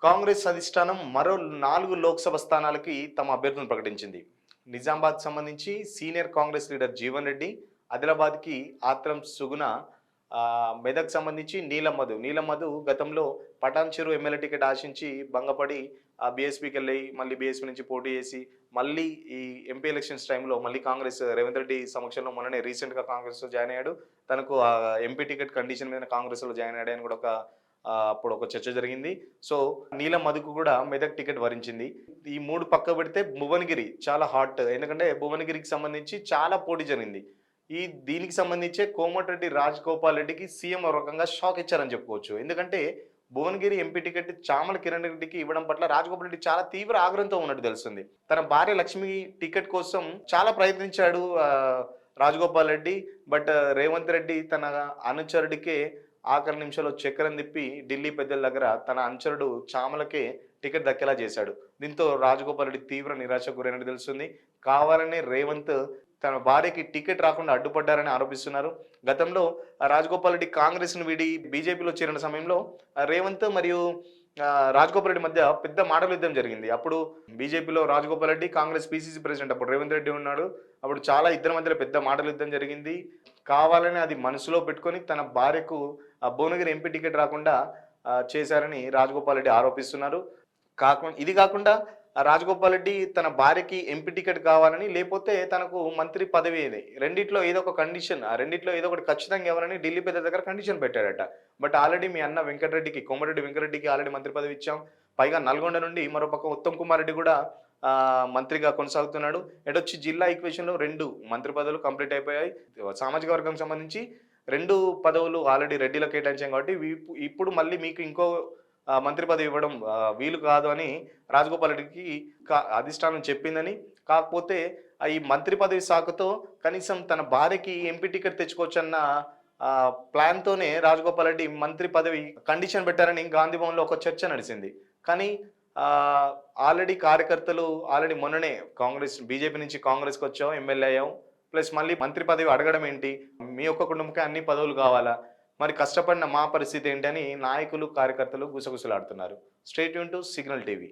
కాంగ్రెస్ అధిష్టానం మరో 4 లోక్సభ స్థానాలకి తమ అభ్యర్థులను ప్రకటించింది. నిజామాబాద్ సంబంధించి సీనియర్ కాంగ్రెస్ లీడర్ జీవన్ రెడ్డి, ఆదిలాబాద్‌కి ఆత్రం సుగుణ, మెదక్ సంబంధించి నీలం మధు గతంలో పటాన్ చెరు ఎమ్మెల్యే టికెట్ ఆశించి భంగపడి బీఎస్పీకెళ్ళి మళ్ళీ బీఎస్పీ నుంచి పోటీ చేసి, మళ్ళీ ఈ ఎంపీ ఎలక్షన్స్ టైంలో మళ్ళీ కాంగ్రెస్ రేవంత్ రెడ్డి సమక్షంలో మొన్ననే రీసెంట్‌గా కాంగ్రెస్‌లో జాయిన్ అయ్యాడు. తనకు ఎంపీ టికెట్ కండిషన్ మీద కాంగ్రెస్‌లో జాయిన్ అయ్యాడని కూడా అప్పుడు ఒక చర్చ జరిగింది. సో, నీలం మధుకు కూడా మెదక్ టికెట్ వరించింది. ఈ 3 పక్కకు పెడితే భువనగిరి చాలా హాట్. ఎందుకంటే భువనగిరికి సంబంధించి చాలా పోటీ జరిగింది. దీనికి సంబంధించే కోమటిరెడ్డి రాజగోపాల్ రెడ్డికి సీఎం ఒక రకంగా షాక్ ఇచ్చారని చెప్పుకోవచ్చు. ఎందుకంటే భువనగిరి ఎంపీ టికెట్ చామల కిరణ్ రెడ్డికి ఇవ్వడం పట్ల రాజగోపాల్ రెడ్డి చాలా తీవ్ర ఆగ్రహంతో ఉన్నట్టు తెలుస్తుంది. తన భార్య లక్ష్మి టికెట్ కోసం చాలా ప్రయత్నించాడు రాజగోపాల్ రెడ్డి. బట్ రేవంత్ రెడ్డి తన అనుచరుడికే ఆఖరి నిమిషంలో చక్రం తిప్పి ఢిల్లీ పెద్దల దగ్గర తన అనుచరుడు చామలకే టికెట్ దక్కేలా చేశాడు. దీంతో రాజగోపాల్ రెడ్డి తీవ్ర నిరాశకు గురైనట్టు తెలుస్తుంది. కావాలనే రేవంత్ తన భార్యకి టికెట్ రాకుండా అడ్డుపడ్డారని ఆరోపిస్తున్నారు. గతంలో రాజగోపాల్ రెడ్డి కాంగ్రెస్‌ను వీడి బీజేపీలో చేరిన సమయంలో రేవంత్ మరియు రాజగోపాల్ రెడ్డి మధ్య పెద్ద మాటల యుద్ధం జరిగింది. అప్పుడు బీజేపీలో రాజగోపాల్ రెడ్డి, కాంగ్రెస్ పీసీసీ ప్రెసిడెంట్ అప్పుడు రేవంత్ రెడ్డి ఉన్నాడు. అప్పుడు చాలా ఇద్దరి మధ్యలో పెద్ద మాటల యుద్ధం జరిగింది. కావాలని అది మనసులో పెట్టుకొని తన భార్యకు భువనగిరి ఎంపీ టికెట్ రాకుండా చేశారని రాజగోపాల్ రెడ్డి ఆరోపిస్తున్నారు. ఇది కాకుండా రాజగోపాల్ రెడ్డి తన భార్యకి ఎంపీ టికెట్ కావాలని, లేకపోతే తనకు మంత్రి పదవి రెండిట్లో ఏదో ఒక కండిషన్, ఆ రెండిట్లో ఏదో ఒకటి ఖచ్చితంగా ఇవ్వాలని ఢిల్లీ పెద్ద దగ్గర కండిషన్ పెట్టాడట. బట్ ఆల్రెడీ మీ అన్న కోమటిరెడ్డి వెంకటరెడ్డికి ఆల్రెడీ మంత్రి పదవి ఇచ్చాం. పైగా నల్గొండ నుండి మరోపక్క ఉత్తమ్ కుమార్ రెడ్డి కూడా మంత్రిగా కొనసాగుతున్నాడు. ఎటొచ్చి జిల్లా ఈక్వేషన్‌లో 2 మంత్రి పదవులు కంప్లీట్ అయిపోయాయి. సామాజిక వర్గం సంబంధించి 2 పదవులు ఆల్రెడీ రెడ్డిలకు కేటాయించాం కాబట్టి ఇప్పుడు మళ్ళీ మీకు ఇంకో మంత్రి పదవి ఇవ్వడం వీలు కాదు అని రాజగోపాల్ రెడ్డికి అధిష్టానం చెప్పిందని. కాకపోతే ఈ మంత్రి పదవి సాకుతో కనీసం తన భార్యకి ఎంపీ టికెట్ తెచ్చుకోవచ్చన్న ప్లాన్‌తోనే రాజగోపాల్ రెడ్డి మంత్రి పదవి కండిషన్ పెట్టారని గాంధీ భవన్‌లో ఒక చర్చ నడిచింది. కానీ ఆల్రెడీ కార్యకర్తలు మొన్ననే బీజేపీ నుంచి కాంగ్రెస్‌కి వచ్చాం, ఎమ్మెల్యే అయ్యాం. ప్లస్ మళ్ళీ మంత్రి పదవి అడగడం ఏంటి? మీ ఒక్క కుటుంబకే అన్ని పదవులు కావాలా? మరి కష్టపడిన మా పరిస్థితి ఏంటి అని నాయకులు, కార్యకర్తలు గుసగుసలాడుతున్నారు. Stay tune to Signal TV.